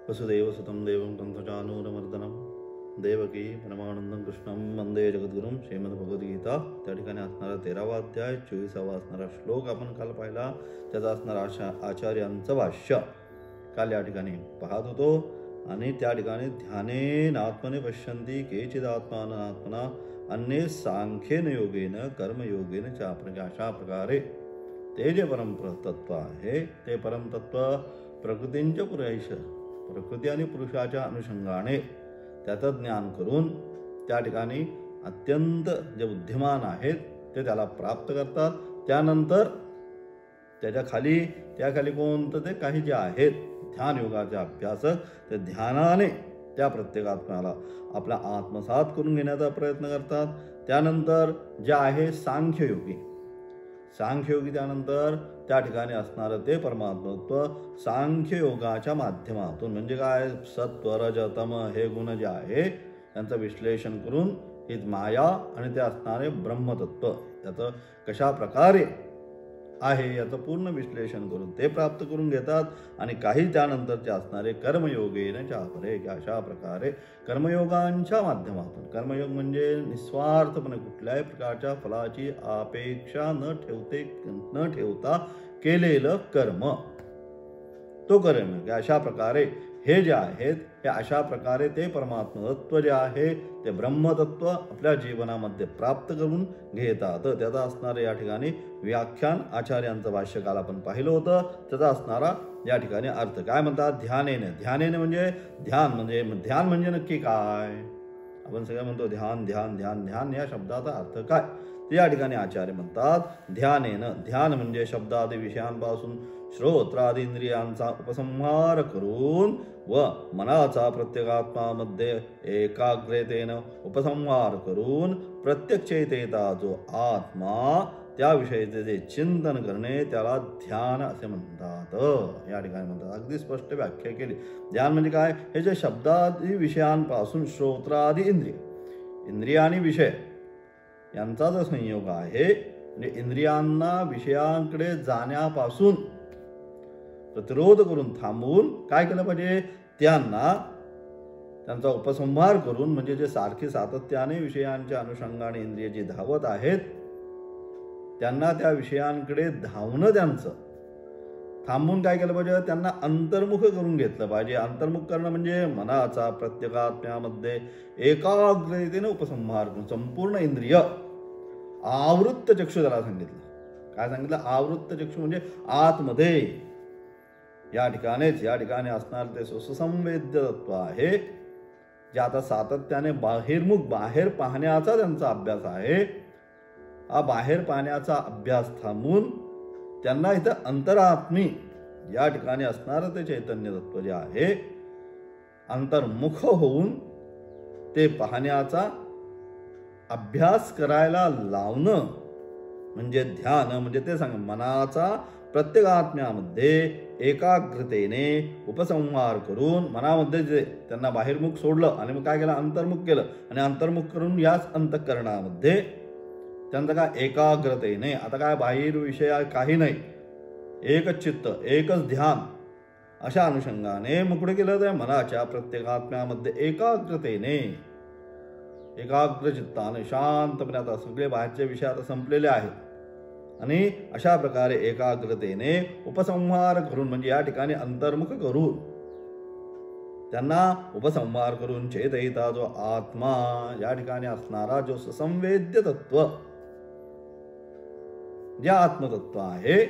वसुदेवसुतं देवं कंसचानूरमर्दनं देवकी परमानंदं कृष्णं वंदे जगद्गुरुं. श्रीमद्भगवद्गीता त्या ठिकाणी असणारा 13वा अध्याय 24वा असणारा श्लोक आपण काल पाहिला. त्याचा असणारा आचार्यांचं भाष्य काल या ठिकाणी पाहत होतो. आणि त्या ठिकाणी ध्यानेन आत्मने पश्यन्ति केचिदात्मानमात्मना अन्ये सांख्येन योगेन कर्मयोगेन च. अशा प्रकारे ते जे परमतत्व आहे ते परमतत्व प्रकृतींच्या प्रकृती आणि पुरुषाच्या अनुषंगाने त्याचं ज्ञान करून त्या ठिकाणी अत्यंत जे बुद्धिमान आहेत ते त्याला प्राप्त करतात. त्यानंतर त्याखाली कोणतं ते काही जे आहेत ध्यान योगाचे अभ्यासक ते ध्यानाने त्या प्रत्येकात्म्याला आपला आत्मसात करून घेण्याचा प्रयत्न करतात. त्यानंतर जे आहे सांख्ययोगी त्यानंतर त्या ठिकाणी असणारं ते परमात्मत्व सांख्ययोगाच्या माध्यमातून म्हणजे काय सत्व रज तम हे गुण जे आहे त्यांचं विश्लेषण करून ही माया आणि ते असणारे ब्रह्मतत्व याचं कशा प्रकारे आहे याचं पूर्ण विश्लेषण करून ते प्राप्त करून घेतात. आणि काही त्यानंतरचे असणारे कर्मयोगेन चापरे अशा प्रकारे कर्मयोगांच्या माध्यमातून कर्मयोग म्हणजे निस्वार्थपणे कुठल्याही प्रकारच्या फलाची अपेक्षा न ठेवता केलेलं कर्म तो कर्म. अशा प्रकारे हे जे आहेत हे अशा प्रकारे ते परमात्मतत्व जे आहे ते ब्रह्मतत्व आपल्या जीवनामध्ये प्राप्त करून घेतात. त्याचा असणारे या ठिकाणी व्याख्यान आचार्यांचं भाष्यकाल आपण पाहिलं होतं. त्याचा असणारा या ठिकाणी अर्थ काय म्हणतात. ध्यानेने म्हणजे ध्यान म्हणजे नक्की काय. आपण सगळं म्हणतो ध्यान ध्यान ध्यान ध्यान या शब्दाचा अर्थ काय ते या ठिकाणी आचार्य म्हणतात ध्यान म्हणजे शब्दादी विषयांपासून श्रोत्रादी इंद्रियांचा उपसंहार करून व मनाचा प्रत्येकात्मामध्ये एकाग्रतेनं उपसंहार करून प्रत्यक्षतेचा जो आत्मा त्याविषयीचे जे चिंतन करणे त्याला ध्यान असे म्हणतात. या ठिकाणी म्हणतात अगदी स्पष्ट व्याख्या केली. ध्यान म्हणजे काय. हे जे शब्दादी विषयांपासून श्रोत्रादी इंद्रिय आणि विषय यांचा जो संयोग आहे म्हणजे इंद्रियांना विषयांकडे जाण्यापासून प्रतिरोध करून थांबवून काय केलं पाहिजे त्यांचा उपसंहार करून म्हणजे जे सारखी सातत्याने विषयांच्या अनुषंगाने इंद्रिय जी धावत आहेत त्यांना त्या विषयांकडे धावणं त्यांचं थांबून काय केलं पाहिजे त्यांना अंतर्मुख करून घेतलं पाहिजे. अंतर्मुख करणं म्हणजे मनाचा प्रत्येकात्म्यामध्ये एकाग्रतेने उपसंहार करून संपूर्ण इंद्रिय आवृत्त चक्षु त्याला सांगितलं. काय सांगितलं आवृत्त चक्षु म्हणजे आतमध्ये या ठिकाणी असणार ते सुसंवेद्य तत्व आहे जे आता सातत्याने बाहेर पाहण्याचा त्यांचा अभ्यास आहे. हा बाहेर पाहण्याचा अभ्यास थांबून त्यांना इथं अंतरात्मी या ठिकाणी असणारं ते चैतन्य तत्व जे आहे अंतर्मुख होऊन ते पाहण्याचा अभ्यास करायला लावणं म्हणजे ध्यान. म्हणजे ते मनाचा प्रत्येकात्म्यामध्ये एकाग्रतेने उपसंहार करून मनामध्ये जे त्यांना बाहेरमुख सोडलं आणि मग काय केलं अंतर्मुख केलं आणि अंतर्मुख करून याच अंतःकरणामध्ये त्यांचं काय एकाग्रतेने आता काय बाहेर विषय काही नाही एकच चित्त एकच ध्यान अशा अनुषंगाने मग कुठे केलं तर मनाच्या प्रत्येकात्म्यामध्ये एकाग्र चित्ताने शांतपणे आता सगळे बाहेरचे विषय आता संपलेले आहेत आणि अशा प्रकारे एकाग्रतेने उपसंहार करून म्हणजे या ठिकाणी अंतर्मुख करून त्यांना उपसंहार करून चेतयिता जो आत्मा या ठिकाणी असणारा जो सुसंवेद्य तत्व जे आत्मतत्व आहे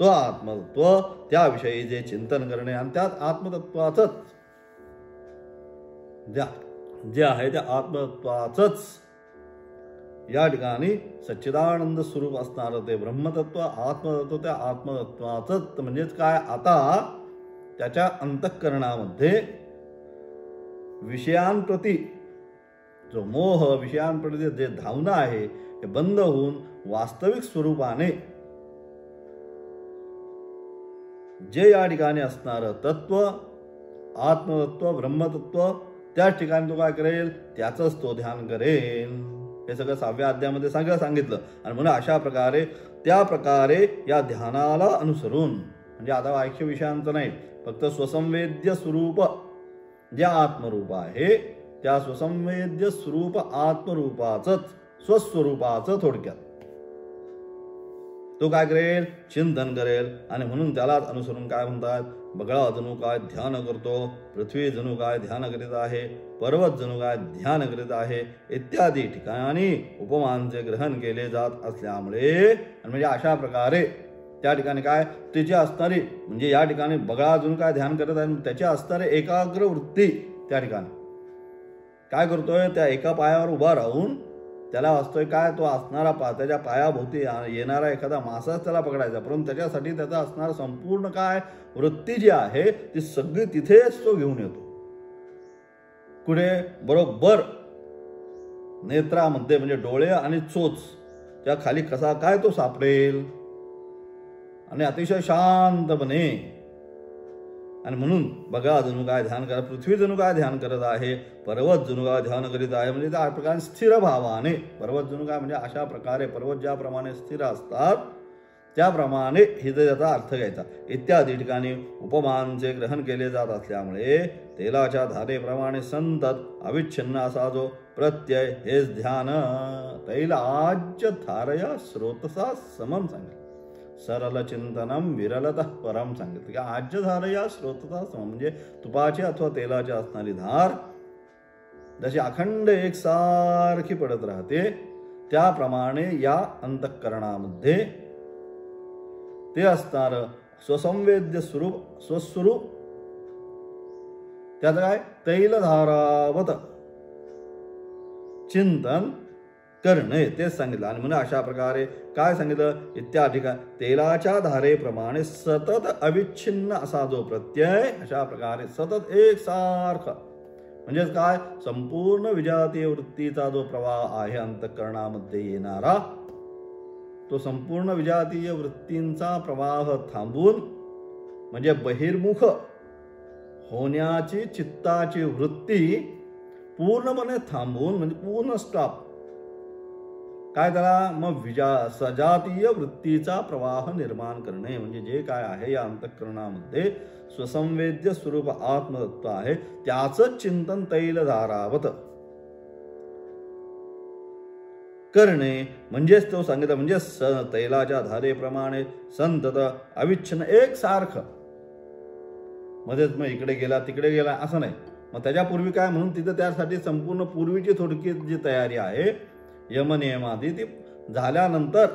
तो आत्मतत्व त्याविषयी जे चिंतन करणे आणि त्यात आत्मतत्वाचंच जे आहे त्या आत्मतत्वाचंच या ठिकाणी सच्चिदानंद स्वरूप असणारं ते ब्रह्मतत्व आत्मतत्व त्या आत्मतत्वाचंच म्हणजेच काय आता त्याच्या अंतःकरणामध्ये विषयांप्रती जो मोह विषयांप्रती जे धावणं आहे हे बंद होऊन वास्तविक स्वरूपाने जे या ठिकाणी असणारं तत्व आत्मतत्व ब्रह्मतत्व त्याच ठिकाणी तो काय करेल त्याचंच तो ध्यान करेल. हे सगळं 6व्या अध्यायामध्ये सांगितलं. आणि म्हणून अशा प्रकारे त्या प्रकारे या ध्यानाला अनुसरून म्हणजे आता वाक्य विषयांचं नाही, फक्त स्वसंवेद्य स्वरूप जे आत्मरूप आहे त्या स्वसंवेद्य स्वरूप आत्मरूपाचंच स्वस्वरूपाचं थोडक्यात तो काय करेल, चिंतन करेल. आणि म्हणून त्यालाच अनुसरून काय म्हणतात, बगळा जणू काय ध्यान करतो, पृथ्वी जणू काय ध्यान करीत आहे, पर्वत जणू काय ध्यान करीत आहे, इत्यादी ठिकाणी उपमांचे ग्रहण केले जात असल्यामुळे म्हणजे अशा प्रकारे त्या ठिकाणी काय तिची असणारी म्हणजे या ठिकाणी बगळा जणू काय ध्यान करत आहे, त्याची असणारी एकाग्र वृत्ती त्या ठिकाणी काय करतोय, त्या एका पायावर उभा राहून त्याला असतोय काय, तो असणारा त्याच्या पायाभोवती येणारा एखादा मासाच त्याला पकडायचा, परंतु त्याच्यासाठी त्याचा असणारा संपूर्ण काय वृत्ती जी आहे ती सगळी तिथेच तो घेऊन येतो. कुठे, बरोबर नेत्रामध्ये म्हणजे डोळे आणि चोच त्या खाली कसा काय तो सापडेल आणि अतिशय शांतपणे. आणि म्हणून बघा जणू काय ध्यान करत, पृथ्वी जणू काय ध्यान करत आहे, पर्वत जणू काय ध्यान करीत आहे, म्हणजे त्या प्रकारे स्थिर भावाने पर्वत जणू काय म्हणजे अशा प्रकारे पर्वत ज्याप्रमाणे स्थिर असतात त्याप्रमाणे हिथे त्याचा अर्थ घ्यायचा. इत्यादी ठिकाणी उपमांचे ग्रहण केले जात असल्यामुळे तेलाच्या धारेप्रमाणे संतत अविच्छिन्न असा जो प्रत्यय हेच ध्यान तैलाज्य धारया स्रोतसा समम सांगितलं. सरल चिंतनम विरलतः परम सांगितलं की आज्य धार या स्रोतचा सम म्हणजे तुपाची अथवा तेलाची असणारी धार जशी अखंड एकसारखी पडत राहते त्याप्रमाणे या अंतःकरणामध्ये ते असणार स्वसंवेद्य स्वरूप स्वस्वरूप त्याचं काय तैलधारावत चिंतन करणे तेच सांगितलं. आणि म्हणून अशा प्रकारे काय सांगितलं, इत्या ठिकाणी तेलाच्या धारेप्रमाणे सतत अविच्छिन्न असा जो प्रत्यय अशा प्रकारे सतत एकसारखा म्हणजेच काय संपूर्ण विजातीय वृत्तीचा जो प्रवाह आहे अंतःकरणामध्ये येणारा तो संपूर्ण विजातीय वृत्तींचा प्रवाह थांबून म्हणजे बहिर्मुख होण्याची चित्ताची वृत्ती पूर्णपणे थांबून म्हणजे पूर्ण स्टॉप काय त्याला मग सजातीय वृत्तीचा प्रवाह निर्माण करणे म्हणजे जे काय आहे या अंतःकरणामध्ये स्वसंवेद्य स्वरूप आत्मतत्व आहे त्याचं चिंतन तैलधारावत करणे म्हणजेच तो सांगितलं म्हणजे तैलाच्या धारेप्रमाणे संतत अविच्छिन्न एकसारखं मध्येच मग इकडे गेला तिकडे गेला असं नाही. मग त्याच्यापूर्वी काय म्हणून तिथं त्यासाठी संपूर्ण पूर्वीची थोडकी जी तयारी आहे यमनियमादी ती झाल्यानंतर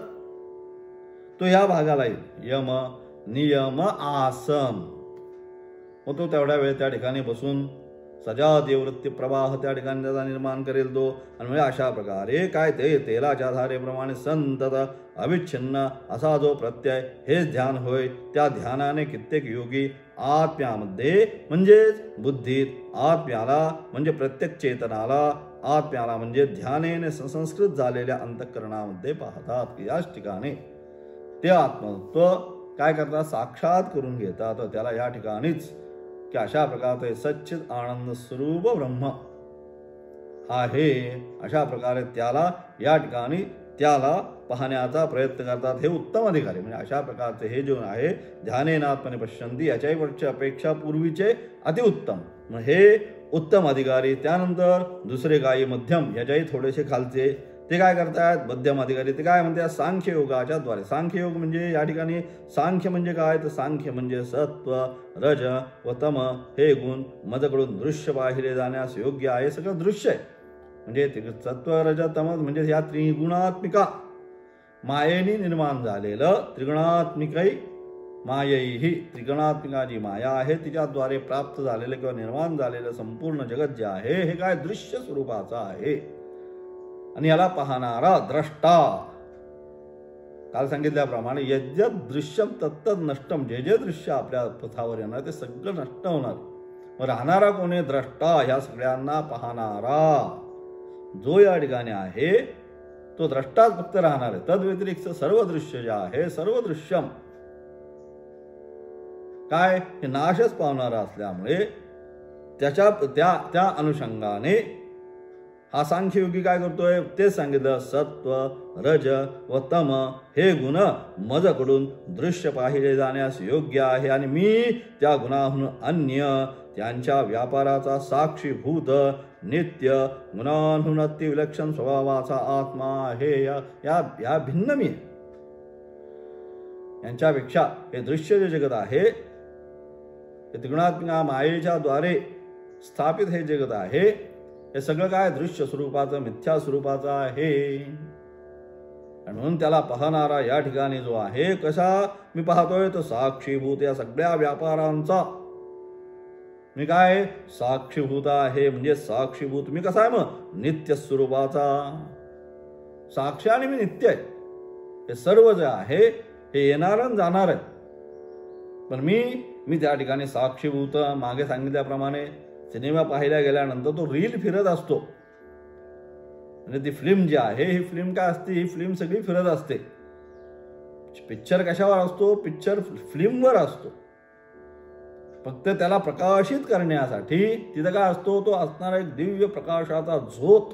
तो या भागाला येईल यम नियम आसन. मग तो तेवढ्या वेळ त्या ठिकाणी बसून सजातीय वृत्ती प्रवाह त्या ठिकाणी त्याचा निर्माण करेल तो. आणि म्हणजे अशा प्रकारे काय ते तेलाच्या धारेप्रमाणे संतत अविच्छिन्न असा जो प्रत्यय हेच ध्यान होय. त्या ध्यानाने कित्येक योगी आत्म्यामध्ये म्हणजेच बुद्धीत आत्म्याला म्हणजे प्रत्येक चेतनाला आत्म्याला म्हणजे ध्यानेने संस्कृत झालेल्या अंतःकरणामध्ये पाहतात की याच ठिकाणी ते आत्मतत्व काय करतात साक्षात करून घेतात. त्याला या ठिकाणीच की अशा प्रकारचे सच्चिद आनंद स्वरूप ब्रह्म आहे अशा प्रकारे त्याला या ठिकाणी त्याला पाहण्याचा प्रयत्न करतात. हे उत्तम अधिकारी म्हणजे अशा प्रकारचे हे जे आहे ध्यानेनात्मने पश्यंती याच्याही अपेक्षा पूर्वीचे अतिउत्तम मग हे उत्तम अधिकारी. त्यानंतर दुसरे काही मध्यम याच्याही थोडेसे खालचे ते काय करतात मध्यम अधिकारी ते काय म्हणतात सांख्य योगाच्या द्वारे. सांख्ययोग म्हणजे या ठिकाणी सांख्य म्हणजे काय तर सांख्य म्हणजे सत्व रज व तम हे गुण मजकडून दृश्य पाहिले जाण्यास योग्य आहे. सगळं दृश्य आहे म्हणजे सत्व रज तम म्हणजे या त्रिगुणात्मिका मायेने निर्माण झालेलं त्रिगुणात्मिकही मायेही त्रिगुणात्मिका जी माया आहे तिच्याद्वारे प्राप्त झालेलं किंवा निर्माण झालेलं संपूर्ण जगत जे आहे हे काय दृश्य स्वरूपाचं आहे. आणि याला पाहणारा द्रष्टा काल सांगितल्याप्रमाणे यद्यत दृश्यम तत्त नष्टम जे जे दृश्य आपल्या पथावर येणार ते सगळं नष्ट होणार. मग राहणारा कोणी द्रष्टा ह्या सगळ्यांना पाहणारा जो या ठिकाणी आहे तो द्रष्टाच फक्त राहणार आहे. तद व्यतिरिक्त सर्व दृश्य जे आहे सर्व दृश्यम काय हे नाशच पावणारा असल्यामुळे त्याच्या त्या अनुषंगाने हा सांख्ययोगी काय करतोय तेच सांगितलं. सत्व रज व तम हे गुण मजकडून दृश्य पाहिले जाण्यास योग्य आहे आणि मी त्या गुणाहून अन्य त्यांच्या व्यापाराचा साक्षीभूत नित्य गुणांहून अतिविलक्षण स्वभावाचा आत्मा आहे. या भिन्न मी यांच्यापेक्षा हे दृश्य जे जगत आहे हे त्रिगुणात्मिका मायेच्या द्वारे स्थापित हे जगत आहे हे सगळं काय दृश्य स्वरूपाचं मिथ्या स्वरूपाचं आहे. आणि म्हणून त्याला पाहणारा या ठिकाणी जो आहे कसा मी पाहतोय तो साक्षीभूत या सगळ्या व्यापारांचा मी काय साक्षीभूत आहे. म्हणजे साक्षीभूत मी कसा आहे मग नित्य स्वरूपाचा. साक्षी आणि मी नित्य आहे. हे सर्व जे आहे हे येणार आणि जाणार आहे. पण मी त्या ठिकाणी साक्षीभूत. मागे सांगितल्याप्रमाणे सिनेमा पाहिल्या गेल्यानंतर तो रील फिरत असतो आणि ती फिल्म जी आहे ही फिल्म काय असते ही फिल्म सगळी फिरत असते. पिक्चर कशावर असतो पिक्चर फिल्मवर असतो. फक्त त्याला प्रकाशित करण्यासाठी तिथं काय असतो तो असणारा एक दिव्य प्रकाशाचा झोत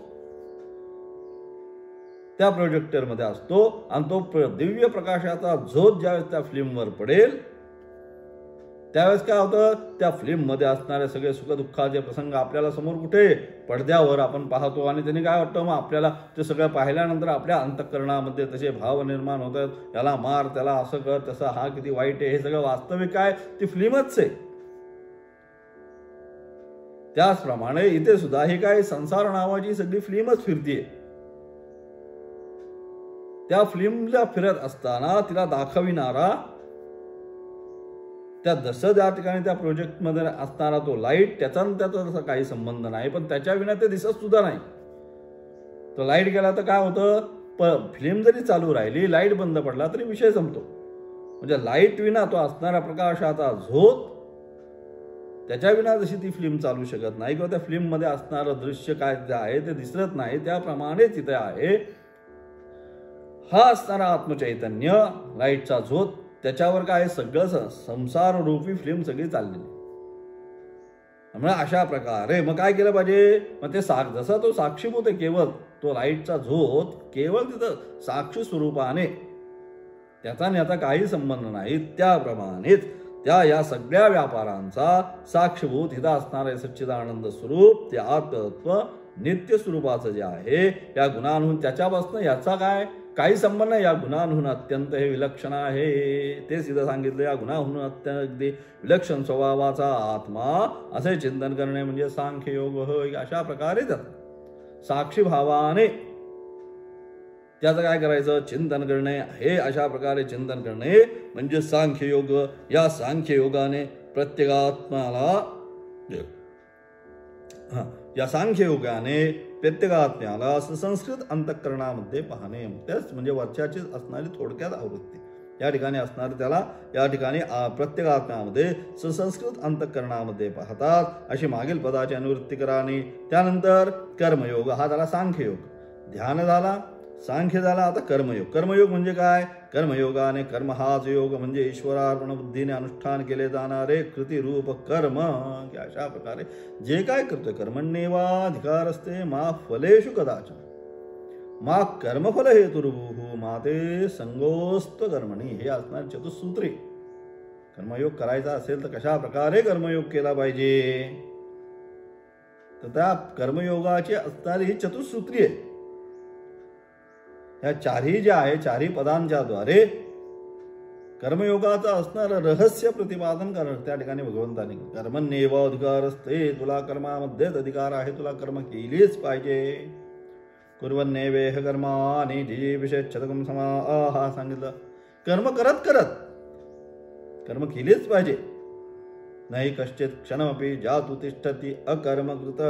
त्या प्रोजेक्टरमध्ये असतो आणि तो दिव्य प्रकाशाचा झोत ज्यावेळेस त्या फिल्मवर पडेल त्यावेळेस काय होतं त्या फिल्ममध्ये असणारे सगळे सुखदुःखाचे प्रसंग आपल्याला समोर कुठे पडद्यावर आपण पाहतो आणि त्यांनी काय वाटतं मग आपल्याला ते सगळं पाहिल्यानंतर आपल्या अंतःकरणामध्ये तसे भाव निर्माण होतात. याला मार त्याला असं कर तसं हा किती वाईट आहे. हे सगळं वास्तविक आहे ती फिल्मच आहे. त्याचप्रमाणे इथे सुद्धा हे काय संसार नावाची सगळी फिल्मच फिरतीये. त्या फिल्मला फिरत असताना तिला दाखविणारा त्या जसं ज्या ठिकाणी त्या प्रोजेक्टमध्ये असणारा तो लाईट त्याचा तसा काही संबंध नाही. पण त्याच्या विना ते दिसत सुद्धा नाही. तो लाईट गेला तर काय होतं फिल्म जरी चालू राहिली लाईट बंद पडला तरी विषय संपतो. म्हणजे लाईट विना तो असणारा प्रकाशाचा झोत त्याच्या विना जशी ती फिल्म चालू शकत नाही किंवा त्या फिल्ममध्ये असणारं दृश्य काय जे आहे ते दिसत नाही त्याप्रमाणे तिथे आहे हा असणारा आत्मचैतन्य लाईटचा झोत. त्याच्यावर काय सगळं संसार रूपी फिल्म सगळी चाललेली. त्यामुळे अशा प्रकारे मग काय केलं पाहिजे मग ते जसा तो साक्षीभूत आहे केवळ तो लाईटचा झोत केवळ तिथं साक्षी स्वरूपाने त्याचा आणि याचा काही संबंध नाही. त्याप्रमाणेच या सगळ्या व्यापारांचा साक्षीभूत हिता असणारे सच्चिदानंद स्वरूप ते आत्मतत्व नित्य स्वरूपाचं जे आहे या गुणांहून त्याच्यापासून याचा काय काही संबंध नाही. या गुणांहून अत्यंत हे विलक्षण आहे. ते सिद्ध सांगितलं या गुणांहून अत्यंत अगदी विलक्षण स्वभावाचा आत्मा असे चिंतन करणे म्हणजे सांख्ययोग होय. अशा प्रकारे त्यात साक्षी भावाने त्याचं काय करायचं चिंतन करणे. हे अशा प्रकारे चिंतन करणे म्हणजे सांख्ययोग. या सांख्ययोगाने प्रत्येकात्म्याला या सांख्ययोगाने प्रत्येकात्म्याला सुसंस्कृत अंतःकरणामध्ये पाहणे. त्याच म्हणजे वरच्याची असणारी थोडक्यात आवृत्ती या ठिकाणी असणार त्याला या ठिकाणी प्रत्येकात्म्यामध्ये सुसंस्कृत अंतःकरणामध्ये पाहतात अशी मागील पदाची अनुवृत्ती करानी. त्यानंतर कर्मयोग हा झाला सांख्ययोग. ध्यान झाला सांख्य झाला. आता कर्मयोग. कर्मयोग म्हणजे काय कर्मयोगाने कर्म हाच योग म्हणजे ईश्वरार्पण बुद्धीने अनुष्ठान केले जाणारे कृतिरूप कर्म. की अशा प्रकारे जे काय करतोय कर्मण्येवाधिकार असते मा फलेषु कदाचन मा कर्मफल हेतुर्भूः माते संगोस्त कर्मणी. हे असणार चतुसूत्री. कर्मयोग करायचा असेल तर कशा प्रकारे कर्मयोग केला पाहिजे तर त्या कर्मयोगाची असणारी ही चतुसूत्री आहे. ह्या चारही ज्या आहे चारही पदांच्या द्वारे कर्मयोगाचं असणारं रहस्य प्रतिपादन करणार त्या ठिकाणी भगवंताने. कर्मण्येवाधिकार असते तुला कर्मामध्येच अधिकार आहे तुला कर्म केलीच पाहिजे. कुर्वन्नेवेह कर्माणि जिजीविषेच्छतकं समाह सांगितलं. कर्म करत करत कर्म केलीच पाहिजे. नाही कश्चित क्षणमपि जातु तिष्ठति अकर्मकृत.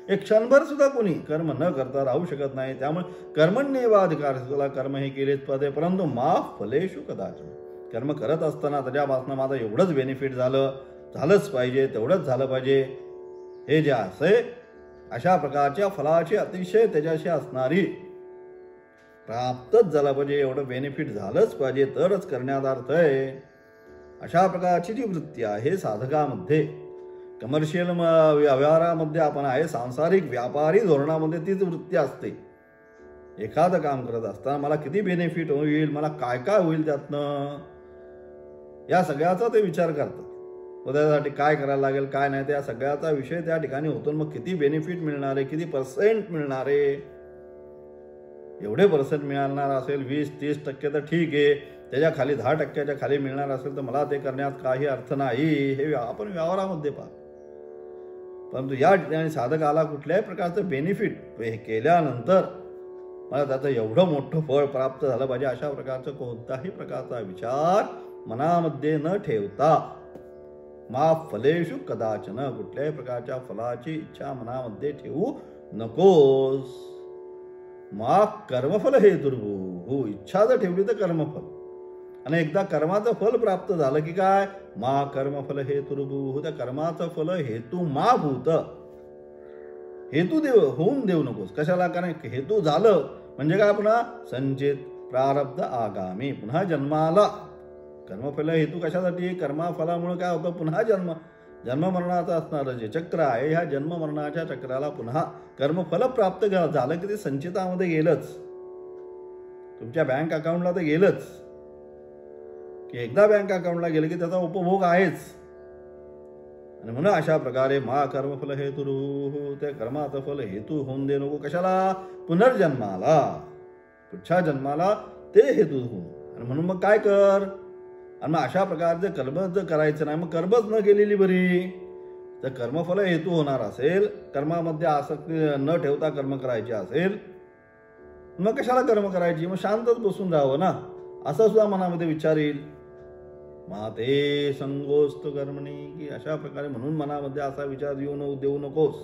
एक क्षणभर सुद्धा कोणी कर्म न करता राहू शकत नाही. त्यामुळे कर्मण्येवाधिकार तुला कर्म हे केलेच पाहिजे परंतु मा फलेषु कदाचन. कर्म करत असताना त्याच्यापासून माझं एवढंच बेनिफिट झालंच पाहिजे तेवढंच झालं पाहिजे हे जे असे अशा प्रकारच्या फलाची अतिशय त्याच्याशी असणारी प्राप्तच झाला पाहिजे एवढं बेनिफिट झालंच पाहिजे तरच करण्यात अर्थ आहे. अशा प्रकारची जी वृत्ती आहे साधकामध्ये कमर्शियल व्यवहारामध्ये आपण आहे, सांसारिक व्यापारी धोरणामध्ये तीच वृत्ती असते. एखादं काम करत असताना मला किती बेनिफिट होईल, मला काय काय होईल त्यातनं, या सगळ्याचा ते विचार करतात. व त्यासाठी काय करायला लागेल काय नाही, त्या सगळ्याचा विषय त्या ठिकाणी होतो. मग किती बेनिफिट मिळणार आहे, किती पर्सेंट मिळणार आहे, एवढे पर्सेंट मिळणार असेल 20-30% तर ठीक आहे, त्याच्या खाली 10%च्या खाली मिळणार असेल तर मला ते करण्यात काही अर्थ नाही. हे आपण व्यवहारामध्ये पाहतो. परंतु या ठिकाणी साधकाला कुठल्याही प्रकारचं बेनिफिट हे केल्यानंतर मला त्याचं एवढं मोठं फळ प्राप्त झालं पाहिजे अशा प्रकारचं कोणताही प्रकारचा विचार मनामध्ये न ठेवता, मा फलेषु कदाचन, कुठल्याही प्रकारच्या फलाची इच्छा मनामध्ये ठेवू नकोस. मा कर्मफल हेतुर्भू, इच्छा जर ठेवली तर कर्मफल, आणि एकदा कर्माचं फल प्राप्त झालं की काय, मा कर्मफल हेतुर्भू, त्या कर्माचं फल हेतू मा भूत, हेतू होऊन देऊ नकोस. कशाला, कारण हेतू झालं म्हणजे काय, पुन्हा संचित प्रारब्ध आगामी, पुन्हा जन्माला. कर्मफल हेतू कशासाठी, कर्मफलामुळे काय होतं, पुन्हा जन्ममरणाचं असणारं जे चक्र आहे, ह्या जन्ममरणाच्या चक्राला पुन्हा कर्मफल प्राप्त झालं की ते संचितामध्ये गेलंच, तुमच्या बँक अकाउंटला तर गेलंच, की एकदा बँक अकाउंटला गेलं की त्याचा उपभोग आहेच. आणि म्हणून अशा प्रकारे मा कर्मफल हेतु, त्या कर्माचं फल हेतू होऊन दे नको. कशाला, पुनर्जन्माला, पुढच्या जन्माला ते हेतू होऊन. आणि म्हणून मग काय कर, आणि मग अशा प्रकारचे कर्म जर करायचं नाही, मग कर्मच न केलेली बरी. तर कर्मफल हेतू होणार असेल, कर्मामध्ये आसक्ती न ठेवता कर्म करायचे असेल, मग कशाला कर्म करायची, मग शांतच बसून राहावं ना, असं सुद्धा मनामध्ये विचार येईल. माते संगोस्त कर्मणी, की अशा प्रकारे म्हणून मनामध्ये असा विचार देऊ नकोस,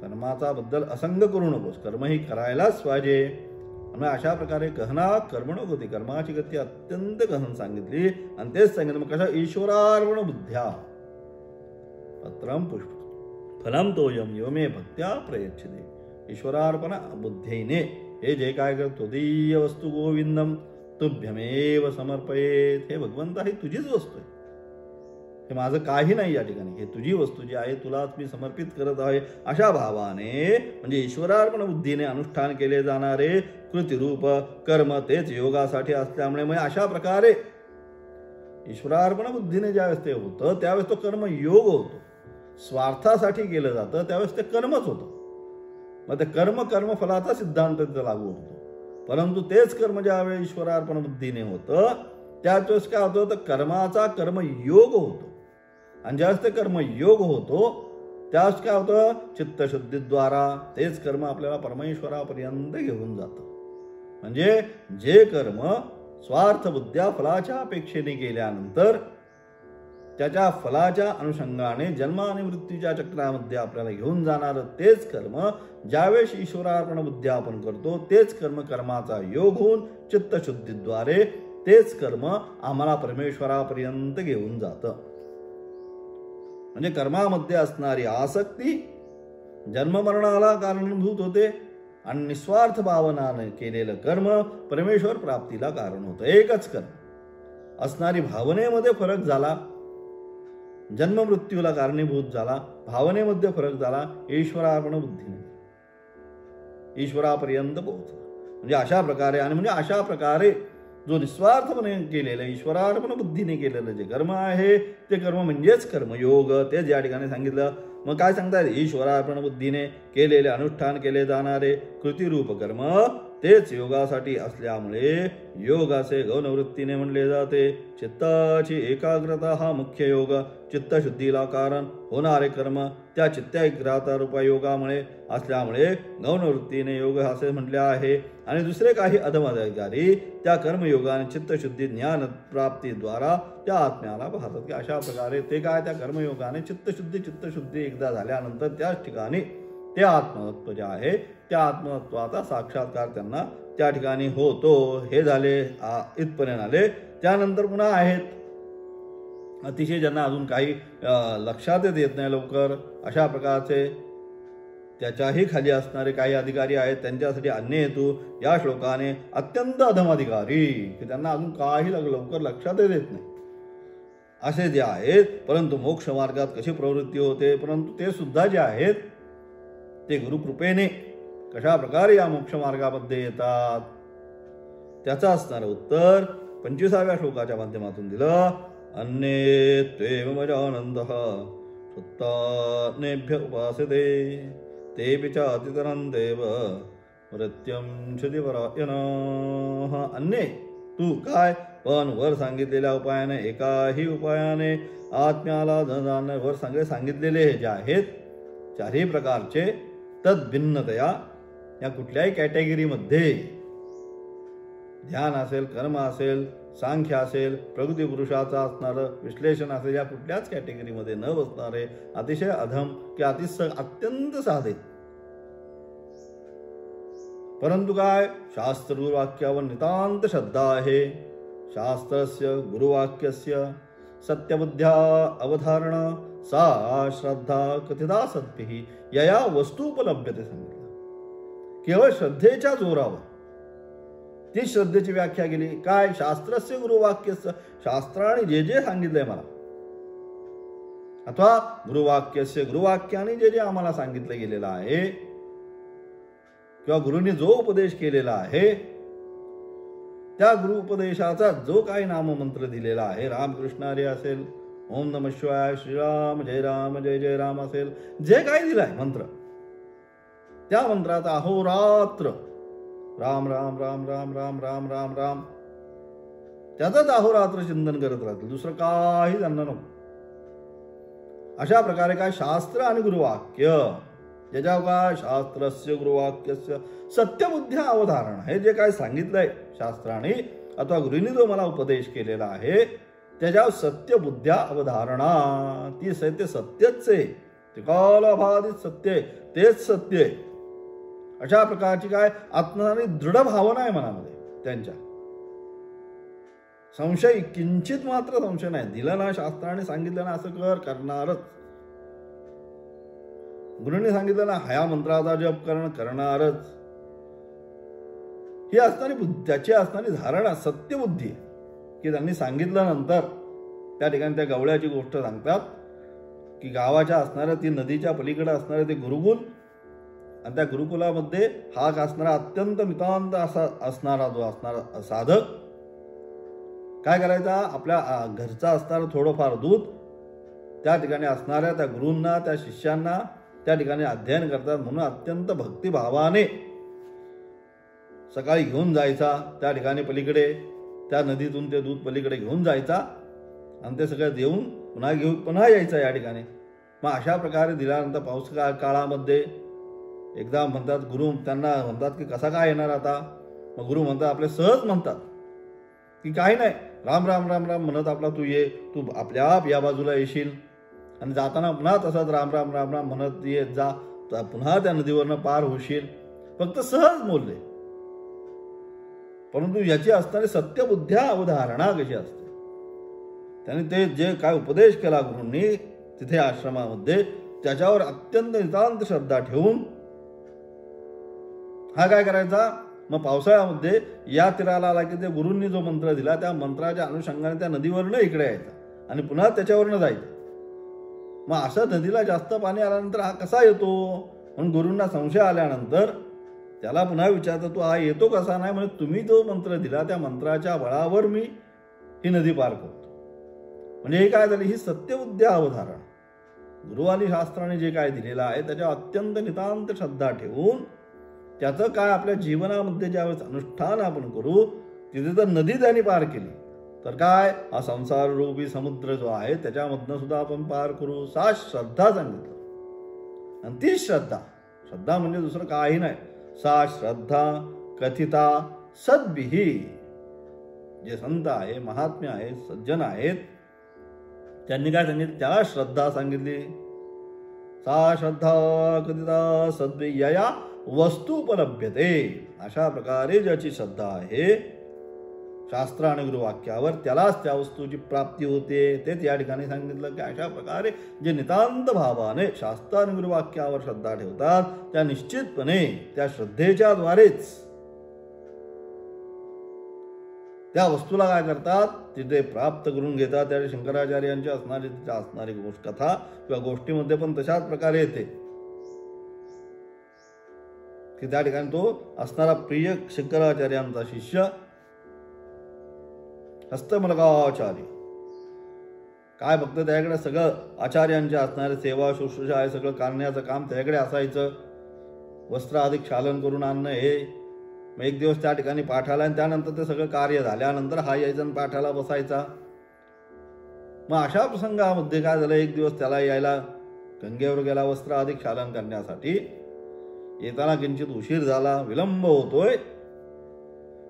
कर्माचा बद्दल असंग करू नकोस, कर्म ही करायलाच पाहिजे. आणि अशा प्रकारे गहना कर्मणूक होती, कर्माची गती अत्यंत गहन सांगितली. आणि तेच सांगितलं मग कशा, ईश्वरार्पण बुद्ध्या पत्रम पुष्प फलम तोयम योमे भक्त्या प्रयच्छते. ईश्वरार्पण बुद्धीने हे जे काय करतो, दीय वस्तू गोविंदम तुभ्यमेव समर्पयेत, हे भगवंता ही तुझीच वस्तू आहे, हे माझं काही नाही या ठिकाणी, हे तुझी वस्तू जी आहे तुलाच मी समर्पित करत आहे. अशा भावाने म्हणजे ईश्वरार्पण बुद्धीने अनुष्ठान केले जाणारे कृतिरूप कर्म तेच योगासाठी असल्यामुळे मग अशा प्रकारे ईश्वरार्पण बुद्धीने ज्यावेळेस ते होतं त्यावेळेस तो कर्म योग होतो. स्वार्थासाठी केलं जातं त्यावेळेस ते कर्मच होतं. मग ते कर्मफलाचा सिद्धांत तिथं लागू होतो. परंतु तेच कर्म ज्यावेळेस ईश्वरार्पण बुद्धीने होतं त्याच वेळेस काय होतं, तर कर्माचा कर्मयोग होतो. आणि ज्यावेळेस ते कर्मयोग होतो त्यावेळेस काय होतं, चित्तशुद्धीद्वारा तेच कर्म आपल्याला परमेश्वरापर्यंत घेऊन जातं. म्हणजे जे कर्म स्वार्थ बुद्ध्या फलाच्या अपेक्षेने केल्यानंतर त्याच्या फलाच्या अनुषंगाने जन्म आणि मृत्यूच्या चक्रामध्ये आपल्याला घेऊन जाणारं तेच कर्म ज्यावेळेस ईश्वरार्पण बुद्धी आपण करतो तेच कर्माचा योग होऊन चित्तशुद्धीद्वारे तेच कर्म आम्हाला परमेश्वरापर्यंत घेऊन जातं. म्हणजे कर्मामध्ये असणारी आसक्ती जन्ममरणाला कारणीभूत होते आणि निस्वार्थ भावनाने केलेलं कर्म परमेश्वर प्राप्तीला कारण होतं. एकच कर्म असणारी भावनेमध्ये फरक झाला, जन्म मृत्यूला कारणीभूत झाला, भावनेमध्ये फरक झाला, ईश्वरार्पण बुद्धीने ईश्वरापर्यंत पोहोचला. म्हणजे अशा प्रकारे आणि म्हणजे अशा प्रकारे जो निस्वार्थपणे केलेलं ईश्वरार्पण बुद्धीने केलेलं जे कर्म आहे ते कर्म म्हणजेच कर्मयोग. तेच या ठिकाणी सांगितलं. मग काय सांगतात, ईश्वरार्पण बुद्धीने केलेले अनुष्ठान केले जाणारे कृतिरूप कर्म तेच योगासाठी असल्यामुळे योग असे गौणवृत्तीने म्हणले जाते. चित्ताची एकाग्रता हा मुख्य योग, चित्तशुद्धीला कारण होणारे कर्म त्या चित्ताग्रता रूप योगामुळे असल्यामुळे गौणवृत्तीने योग असे म्हटले आहे. आणि दुसरे काही अधमाधिकारी त्या कर्मयोगाने चित्तशुद्धी ज्ञान प्राप्तीद्वारा त्या आत्म्याला पाहतात की अशा प्रकारे ते काय त्या कर्मयोगाने चित्तशुद्धी एकदा झाल्यानंतर त्याच ठिकाणी ते आत्मतत्व जे आहे त्या आत्मतत्वाचा साक्षात्कार त्यांना त्या ठिकाणी होतो. हे झाले इथपर्यंत आले. त्यानंतर पुन्हा आहेत अतिशय ज्यांना अजून काही लक्षातच येत नाही लवकर अशा प्रकारचे त्याच्याही खाली असणारे काही अधिकारी आहेत. त्यांच्यासाठी अन्य हेतू या श्लोकाने अत्यंत अधम अधिकारी की त्यांना अजून काही लवकर लक्षातच येत नाही असे जे आहेत, परंतु मोक्ष मार्गात कशी प्रवृत्ती होते, परंतु ते सुद्धा जे आहेत ते गुरुकृपेने कशा प्रकारे या मोक्ष मार्गामध्ये येतात, त्याचं असणारं उत्तर 25व्या श्लोकाच्या माध्यमातून दिलं. अन्ये त्वेमजानन्दः सुत्तानेभ्य उपासते तेऽपि चातितरन्तेव मृत्युं क्षतिपरायणाः. अन्ये तू काय, पण वर सांगितलेल्या उपायाने, एकाही उपायाने आत्म्याला जाणणे वर सांगितलेले जे आहेत चारही प्रकारचे तद्भिन्नतया या कुठल्याही कॅटेगरीमध्ये ध्यान असेल, कर्म असेल, सांख्य असेल, प्रकृती पुरुषाचा असणारं विश्लेषण असेल, या कुठल्याच कॅटेगरीमध्ये न बसणारे अतिशय अधम की अत्यंत साधे, परंतु काय शास्त्र गुरुवाक्यावर नितांत श्रद्धा आहे. शास्त्रस्य गुरुवाक्यस्य सत्यबुद्ध्या अवधारणा सा श्रद्धा कथिता सद्भिः यया वस्तुपलभ्यते सांगितलं. केवळ श्रद्धेच्या जोरावर ती श्रद्धेची व्याख्या केली. काय, शास्त्रस्य गुरुवाक्यस्य, शास्त्राने जे जे सांगितलंय मला, अथवा गुरुवाक्यस्य, गुरुवाक्याने जे जे आम्हाला सांगितलं गेलेलं आहे, किंवा गुरुनी जो उपदेश केलेला आहे, त्या गुरु उपदेशाचा जो काही नाममंत्र दिलेला आहे, रामकृष्ण हरी असेल, ओम नमः शिवाय, श्रीराम जय राम जय जय राम असेल, जे काही दिलाय मंत्र, त्या मंत्राचा अहोरात्र राम राम राम राम राम राम राम राम त्याचंच अहोरात्र चिंतन करत राहतील, दुसरं काही त्यांना नको. अशा प्रकारे काय शास्त्र आणि गुरुवाक्य, ज्याच्यावर काय शास्त्रस्य गुरुवाक्यस्य सत्यबुद्ध्या अवधारणा, हे जे काय सांगितलंय शास्त्राने अथवा गुरुनी जो मला उपदेश केलेला आहे, त्याच्यावर सत्यबुद्ध्या अवधारणा, ती ते सत्यच आहे, ते कालाबाधित सत्य आहे, तेच सत्य आहे. अशा प्रकारची काय आत्मनाने दृढ भावना आहे मनामध्ये त्यांच्या, संशय किंचित मात्र संशय नाही. दिलं ना शास्त्राने, सांगितलं ना असं कर, करणारच. गुरुने सांगितलं ना ह्या मंत्राचा जप करणारच. ही असणारी त्याची असणारी धारणा सत्यबुद्धी की त्यांनी सांगितल्यानंतर त्या ठिकाणी त्या गवळ्याची गोष्ट सांगतात की गावाच्या असणाऱ्या ती नदीच्या पलीकडे असणारे ते गुरुकुल, आणि त्या गुरुकुलामध्ये हाक असणारा अत्यंत नितांत असा असणारा जो असणारा साधक काय करायचा, आपल्या घरचा असणारं थोडंफार दूध त्या ठिकाणी असणाऱ्या त्या गुरूंना, त्या शिष्यांना त्या ठिकाणी अध्ययन करतात म्हणून अत्यंत भक्तिभावाने सकाळी घेऊन जायचा, त्या ठिकाणी पलीकडे त्या नदीतून ते दूध पलीकडे घेऊन जायचा आणि ते सगळं देऊन पुन्हा यायचा या ठिकाणी. मग अशा प्रकारे दिल्यानंतर पाऊस काळामध्ये एकदा म्हणतात, गुरु त्यांना म्हणतात की कसा काय येणार आता. मग गुरु म्हणतात, आपले सहज म्हणतात की काही नाही, राम राम राम राम म्हणत आपला तू ये, तू आपल्या आप या बाजूला येशील, आणि जाताना पुन्हा तसाच राम राम राम राम म्हणत येत जा, पुन्हा त्या नदीवरनं पार होशील. फक्त सहज बोलले, परंतु याची असणारी सत्यबुद्ध्या अवधारणा कशी असते, त्याने ते जे काय उपदेश केला गुरूंनी तिथे आश्रमामध्ये, त्याच्यावर अत्यंत नितांत श्रद्धा ठेवून हा काय करायचा. मग पावसाळ्यामध्ये या तीराला आला की ते गुरूंनी जो मंत्र दिला त्या मंत्राच्या अनुषंगाने त्या नदीवरनं इकडे यायचा आणि पुन्हा त्याच्यावरनं जायचं. मग असं नदीला जास्त पाणी आल्यानंतर हा कसा येतो म्हणून गुरूंना संशय आल्यानंतर त्याला पुन्हा विचारतो, तू हा येतो कसा नाही, म्हणजे तुम्ही जो मंत्र दिला त्या मंत्राच्या बळावर मी ही नदी पार करतो. म्हणजे हे काय झालं, ही सत्यबुद्ध्या अवधारणा गुरु आणि शास्त्राने जे काय दिलेलं आहे त्याच्यावर अत्यंत नितांत श्रद्धा ठेवून त्याचं काय आपल्या जीवनामध्ये ज्यावेळेस अनुष्ठान आपण करू, तिथे जर नदी त्यांनी पार केली तर काय हा संसार रूपी समुद्र जो आहे त्याच्यामधनं सुद्धा आपण पार करू. सा श्रद्धा सांगितलं, आणि ती श्रद्धा म्हणजे दुसरं काही नाही, सा श्रद्धा कथिता सद्भिः. जे संत आहे, महात्म्य आहे, सज्जन आहेत, त्यांनी काय सांगितलं, त्याला श्रद्धा सांगितली. सा श्रद्धा कथिता सद्भिः यया वस्तू उपलभ्यते. अशा प्रकारे ज्याची श्रद्धा आहे शास्त्र आणि गुरुवाक्यावर, त्यालाच त्या वस्तूची प्राप्ती होते. तेच या ठिकाणी सांगितलं की अशा प्रकारे जे नितांत भावाने शास्त्र आणि गुरुवाक्यावर श्रद्धा ठेवतात त्या निश्चितपणे त्या श्रद्धेच्या द्वारेच त्या वस्तूला काय करतात, तिथे प्राप्त करून घेतात. त्या शंकराचार्यांची असणारी कथा किंवा गोष्टीमध्ये पण तशाच प्रकारे येते की त्या ठिकाणी तो असणारा प्रिय शंकराचार्यांचा शिष्य हस्तमलकाचार्य काय फक्त त्याकडे सगळं आचार्यांचे असणारे सेवा शुश्रूषा आहे, सगळं करण्याचं काम त्याकडे असायचं. वस्त्र अधिक क्षालन करून आणणं हे. मग एक दिवस त्या ठिकाणी पाठाला आणि त्यानंतर ते सगळं कार्य झाल्यानंतर हा यायचा आणि पाठाला बसायचा. मग अशा प्रसंगामध्ये काय झालं, एक दिवस त्याला यायला गंगेवर गेला वस्त्र अधिक क्षालन करण्यासाठी. येताना किंचित उशीर झाला, विलंब होतोय.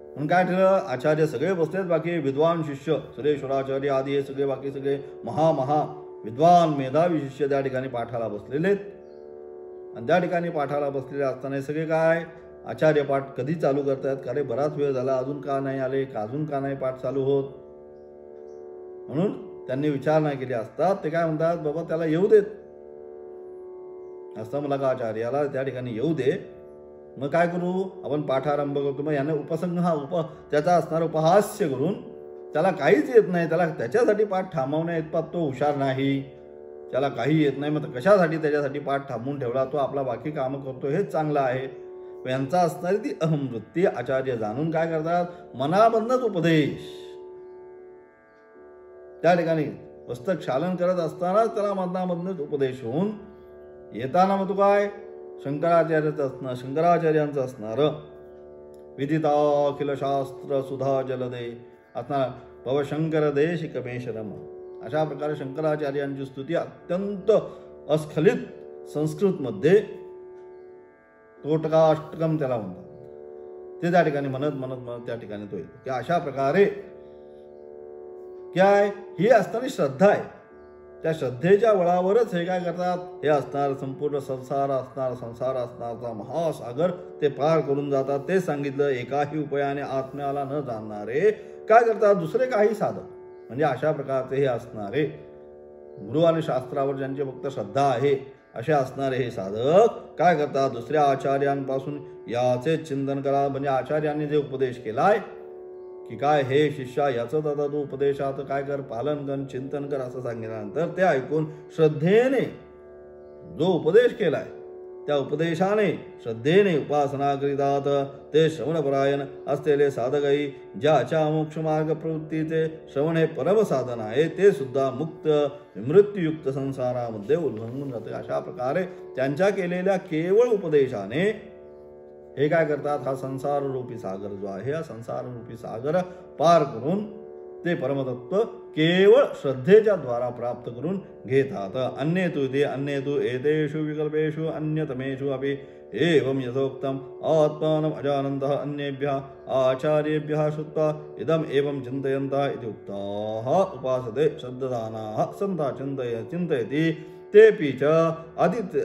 म्हणून काय ठरलं, आचार्य सगळे बसलेत, बाकी विद्वान शिष्य सुरेश्वराचार्य आदी हे सगळे बाकी सगळे महा विद्वान मेधावी शिष्य त्या ठिकाणी पाठाला बसलेलेत. आणि त्या ठिकाणी पाठाला बसलेले असताना हे सगळे काय आचार्य पाठ कधी चालू करतायत, अरे बराच वेळ झाला अजून का नाही आले, अजून का नाही पाठ चालू होत. म्हणून त्यांनी विचारणा केली असतात. ते काय म्हणतात, बाबा त्याला येऊ देत, हस्तमलकाचार्याला त्या ठिकाणी येऊ दे, मग काय करू आपण पाठारंभ करतो. मग याने उपसंग त्याचा असणारा उपहास्य करून त्याला काहीच येत नाही, त्याला त्याच्यासाठी पाठ थांबवण्या इतपत तो हुशार नाही, त्याला काही येत नाही, मग कशासाठी त्याच्यासाठी पाठ थांबवून ठेवला, तो आपला बाकी कामं करतो हेच चांगलं आहे. यांचा असणारी ती अहमवृत्ती आचार्य जाणून काय करतात, मनामधनच उपदेश. त्या ठिकाणी पुस्तक क्षालन करत असतानाच त्याला मनामधनच उपदेश होऊन येताना मग तू काय शंकराचार्यांचं असणार विदिताखिल शास्त्र सुधा जलदे असणार भवशंकर देशिकमेश्वरम. अशा प्रकारे शंकराचार्यांची स्तुती अत्यंत अस्खलित संस्कृतमध्ये तोटकाष्टकम त्याला म्हणतात. ते त्या ठिकाणी म्हणत त्या ठिकाणी तो येतो की अशा प्रकारे काय ही असणारी श्रद्धा आहे. त्या श्रद्धेच्या बळावरच हे काय करतात, हे असणार संपूर्ण संसार असणारचा महासागर ते पार करून जातात. ते सांगितलं, एकाही उपायाने आत्म्याला न जाणणारे काय करतात, दुसरे काही साधक. म्हणजे अशा प्रकारचे हे असणारे गुरु आणि शास्त्रावर ज्यांची फक्त श्रद्धा आहे असे असणारे हे साधक काय करतात, दुसऱ्या आचार्यांपासून याचे चिंतन करा. म्हणजे आचार्यांनी जे उपदेश केलाय की काय हे शिष्या याचं दादा तू उपदेशाचं काय कर, पालन कर, चिंतन कर असं सांगितल्यानंतर ते ऐकून श्रद्धेने जो उपदेश केलाय त्या उपदेशाने श्रद्धेने उपासना करीतात. ते श्रवणपरायण असलेले साधकही ज्याच्या मोक्ष मार्ग प्रवृत्तीचे श्रवण हे परम साधन आहे ते सुद्धा मुक्त मृत्यूयुक्त संसारामध्ये उल्लंघून जाते. अशा प्रकारे त्यांच्या केलेल्या केवळ उपदेशाने हे काय करतात, हा संसार रूपी सागर जो आहे हा संसार रूपी सागर पार करून ते परमतत्व केवळ श्रद्धेच्या द्वारा प्राप्त करून घेतात. अन्येतु एतेषु विकल्पेषु अन्यतमेषु अपि एवं यथोक्तम आत्मानम् अजानन्तः अन्येभ्यः आचार्येभ्यः श्रुत्वा इदम् एवं चिन्तयन्तः इति उक्ताः उपासते श्रद्धानाः सन्ता चिन्तयति तेऽपि च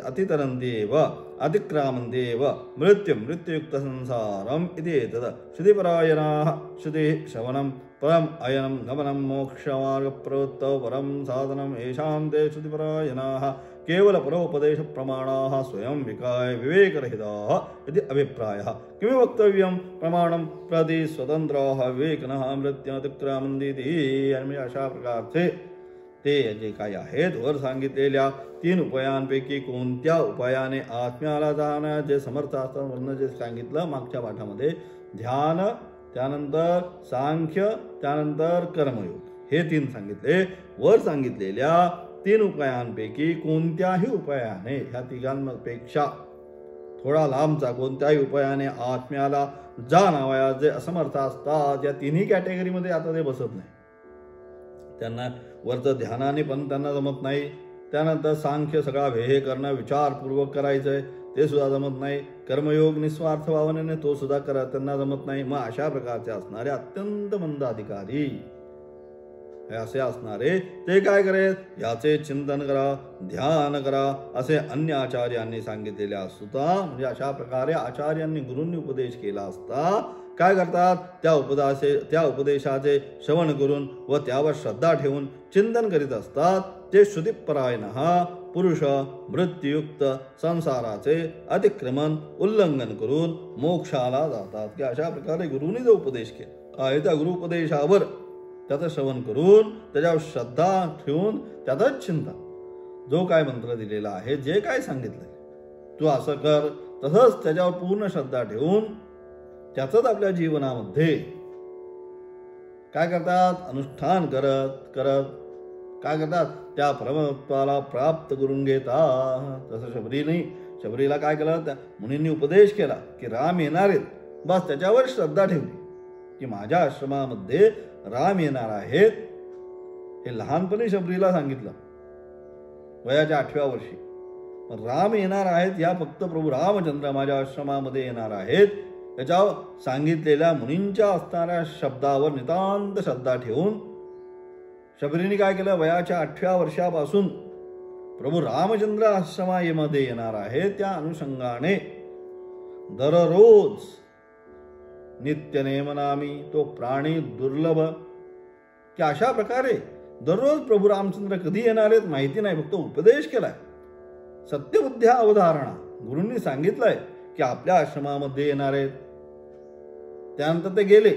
अतितरन्त्येव अतिक्रामन्त्येव मृत्युयुक्त संसारम् इति एतत् श्रुतिपरायणाः श्रुतिः श्रवणं परम अयनं गमनं मोक्षमार्गप्रवृत्तौ परं साधनम् येषां ते श्रुतिपरायणाः केवल परोपदेश प्रमाणाः स्वयं विवेकरहिताः इति अभिप्रायः. किं वक्तव्यं, प्रमाणं प्रति स्वतंत्राः विवेकिनः मृत्युमतिक्रामन्तीति. आणि अशा प्रकारचे ते जे काही आहेत वर सांगितलेल्या 3 उपायांपैकी कोणत्या उपायाने आत्म्याला जाणं जे समर्थ असतात म्हणून जे सांगितलं मागच्या पाठामध्ये, ध्यान, त्यानंतर सांख्य, त्यानंतर कर्मयोग हे 3 सांगितले. वर सांगितलेल्या 3 उपायांपैकी कोणत्याही उपायाने ह्या तिघांपेक्षा थोडा लांबचा कोणत्याही उपायाने आत्म्याला जाणावया जे असमर्थ असतात या 3ही कॅटेगरीमध्ये आता ते बसत नाही. त्यांना वरचं ध्यानाने पण त्यांना जमत नाही, त्यानंतर सांख्य सगळा हे करणं विचारपूर्वक करायचंय ते सुद्धा जमत नाही, कर्मयोग निस्वार्थ भावनेने तो सुद्धा त्यांना जमत नाही. मग अशा प्रकारचे असणारे अत्यंत मंद अधिकारी हे असे असणारे ते काय करेल, याचे चिंतन करा, ध्यान करा असे अन्य आचार्यांनी सांगितलेले असता. म्हणजे अशा प्रकारे आचार्यांनी गुरूंनी उपदेश केला असता काय करतात, त्या उपदेशाचे श्रवण करून व त्यावर श्रद्धा ठेवून चिंतन करीत असतात. ते श्रुतिपरायणः पुरुष मृत्युयुक्त संसाराचे अतिक्रमण उल्लंघन करून मोक्षाला जातात. की अशा प्रकारे गुरुनी जो उपदेश केला आहे त्या गुरुपदेशावर त्याचं श्रवण करून त्याच्यावर श्रद्धा ठेवून त्याचाच चिंतन, जो काय मंत्र दिलेला आहे, जे काय सांगितलंय तू असं कर, तसंच त्याच्यावर पूर्ण श्रद्धा ठेवून त्याचंच आपल्या जीवनामध्ये काय करतात, अनुष्ठान करत करत काय करतात, त्या परमत्वाला प्राप्त करून घेतात. तसं शबरीला काय केलं, त्या मुनींनी उपदेश केला की राम येणार आहेत, बस त्याच्यावर श्रद्धा ठेवली की माझ्या आश्रमामध्ये राम येणार आहेत. हे लहानपणी शबरीला सांगितलं, वयाच्या 8व्या वर्षी. राम येणार आहेत या फक्त प्रभू रामचंद्र माझ्या आश्रमामध्ये येणार आहेत त्याच्यावर सांगितलेल्या मुनींच्या असणाऱ्या शब्दावर नितांत श्रद्धा ठेवून शबरीने काय केलं, वयाच्या 8व्या वर्षापासून प्रभू रामचंद्र आश्रमामध्ये येणार आहे त्या अनुषंगाने दररोज नित्य नेमनामी, तो प्राणी दुर्लभ, की अशा प्रकारे दररोज प्रभू रामचंद्र कधी येणार आहेत माहिती नाही, फक्त उपदेश केलाय. सत्यबुद्ध्या अवधारणा गुरूंनी सांगितलंय की आपल्या आश्रमामध्ये येणार आहेत. त्यानंतर ते गेले.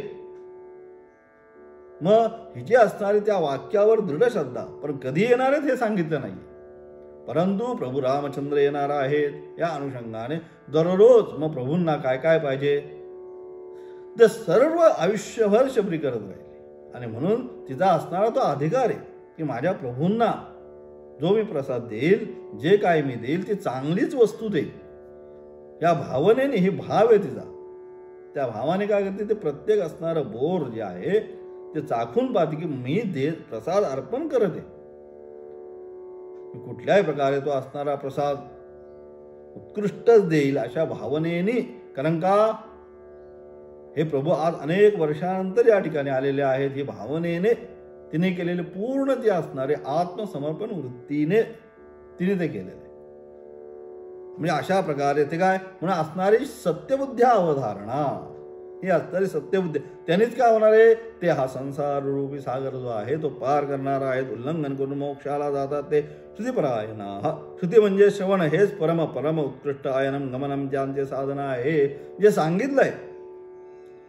मग हिची असणारी त्या वाक्यावर दृढ श्रद्धा, पण कधी येणार आहेत हे सांगितलं नाही, परंतु प्रभू रामचंद्र येणार आहेत या अनुषंगाने दररोज मग प्रभूंना काय काय पाहिजे ते सर्व आयुष्यभर शबरी करत राहिली. आणि म्हणून तिचा असणारा तो अधिकार आहे की माझ्या प्रभूंना जो मी प्रसाद देईल, जे काय मी देईल ती चांगलीच वस्तू देईल या भावनेने, ही भाव आहे तिचा. त्या भावाने काय करते, ते प्रत्येक असणारं बोर जे आहे ते चाखून पाहते की मी प्रसाद अर्पण करत आहे. कुठल्याही प्रकारे तो असणारा प्रसाद उत्कृष्टच देईल अशा भावनेने. कारण का हे प्रभू आज अनेक वर्षानंतर या ठिकाणी आलेले आहेत. ही भावनेने तिने केलेले पूर्ण ते असणारे आत्मसमर्पण वृत्तीने तिने ते केलेले. म्हणजे अशा प्रकारे ते काय म्हणून असणारी सत्यबुद्ध्या अवधारणा, ही असणारी सत्यबुद्धी, त्यानेच काय होणार आहे, ते हा संसार रूपी सागर जो आहे तो पार करणार आहेत. उल्लंघन करून मोक्षाला जातात ते श्रुतिपरायणा. श्रुती म्हणजे श्रवण, हेच परम परम उत्कृष्ट आयनम गमनम, ज्यांचे साधना आहे, जे सांगितलंय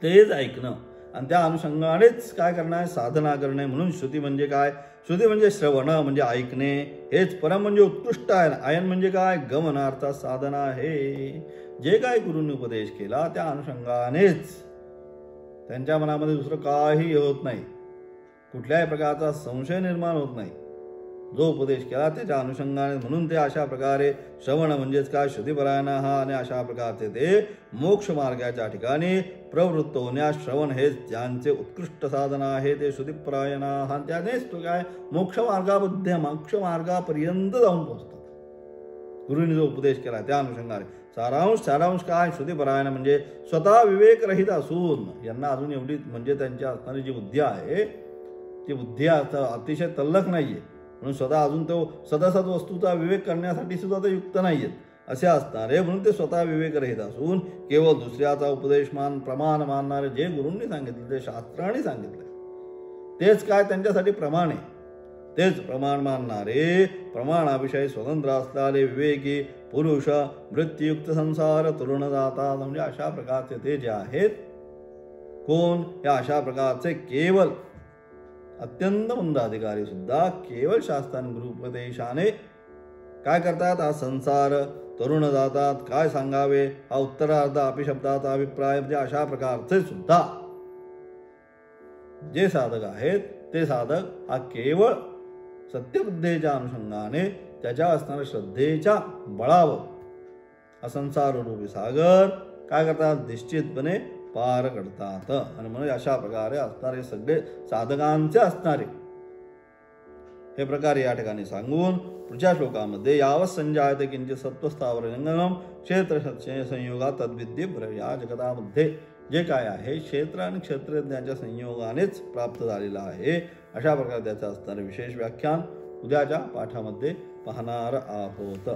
तेच ऐकणं आणि त्या अनुषंगानेच काय करणार, साधना करणे. म्हणून श्रुती म्हणजे काय, श्रुती म्हणजे श्रवण म्हणजे ऐकणे, हेच परम म्हणजे उत्कृष्ट आयन. आयन म्हणजे काय, गमन अर्थात साधना आहे. जे काय गुरूंनी उपदेश केला त्या अनुषंगानेच त्यांच्या मनामध्ये दुसरं काही होत नाही, कुठल्याही प्रकारचा संशय निर्माण होत नाही. जो उपदेश केला त्याच्या अनुषंगाने, म्हणून ते अशा प्रकारे श्रवण म्हणजेच काय, श्रुतिपरायणा हा. आणि अशा प्रकारचे ते मोक्ष मार्गाच्या ठिकाणी प्रवृत्त होण्यास श्रवण हेच ज्यांचे उत्कृष्ट साधना आहे ते श्रुतिपरायणा हा. त्यानेच तो काय मोक्ष मार्गापर्यंत जाऊन पोहोचतात. गुरुनी जो उपदेश केला त्या अनुषंगाने सारांश काय, श्रुतिपरायण म्हणजे स्वतः विवेकरहित असून यांना अजून एवढी म्हणजे त्यांची असणारी जी बुद्धी आहे ती बुद्धी अतिशय तल्लख नाहीये, म्हणून स्वतः अजून तो सदसद वस्तूचा विवेक करण्यासाठी सुद्धा ते युक्त नाहीयेत असे असणारे. म्हणून ते स्वतः विवेकरहित असून केवळ दुसऱ्याचा उपदेश प्रमाण मानणारे, जे गुरूंनी सांगितले ते शास्त्राने सांगितले तेच काय त्यांच्यासाठी प्रमाण आहे, तेच प्रमाण मानणारे, प्रमाणाविषयी स्वतंत्र असणारे विवेकी पुरुष मृत्युयुक्त संसार तरुण जातात. म्हणजे अशा प्रकारचे ते जे आहेत कोण, या अशा प्रकारचे केवळ अत्यंत मंद अधिकारी सुद्धा केवळ शास्त्रान गुरुपदेशाने काय करतात, हा संसार तरुण जातात. काय सांगावे, हा उत्तरार्ध अपिशब्दाचा अभिप्राय. म्हणजे अशा प्रकारचे सुद्धा जे साधक आहेत ते साधक हा केवळ सत्यबुद्धीच्या अनुषंगाने त्याच्या असणाऱ्या श्रद्धेच्या बळावर हा संसार रूपी सागर काय करतात, निश्चितपणे पार करतात. आणि म्हणून अशा प्रकारे असणारे सगळे साधकांचे असणारे हे प्रकार या ठिकाणी सांगून पुढच्या श्लोकामध्ये यावत संजायते किंचित सत्वस्थावर जंगम क्षेत्र संयोगा तद्विद्ये या जगतामध्ये जे काय आहे क्षेत्र आणि क्षेत्रज्ञाच्या संयोगानेच प्राप्त झालेलं आहे. अशा प्रकारे त्याचं असणारे विशेष व्याख्यान उद्याच्या पाठामध्ये पाहणार आहोत.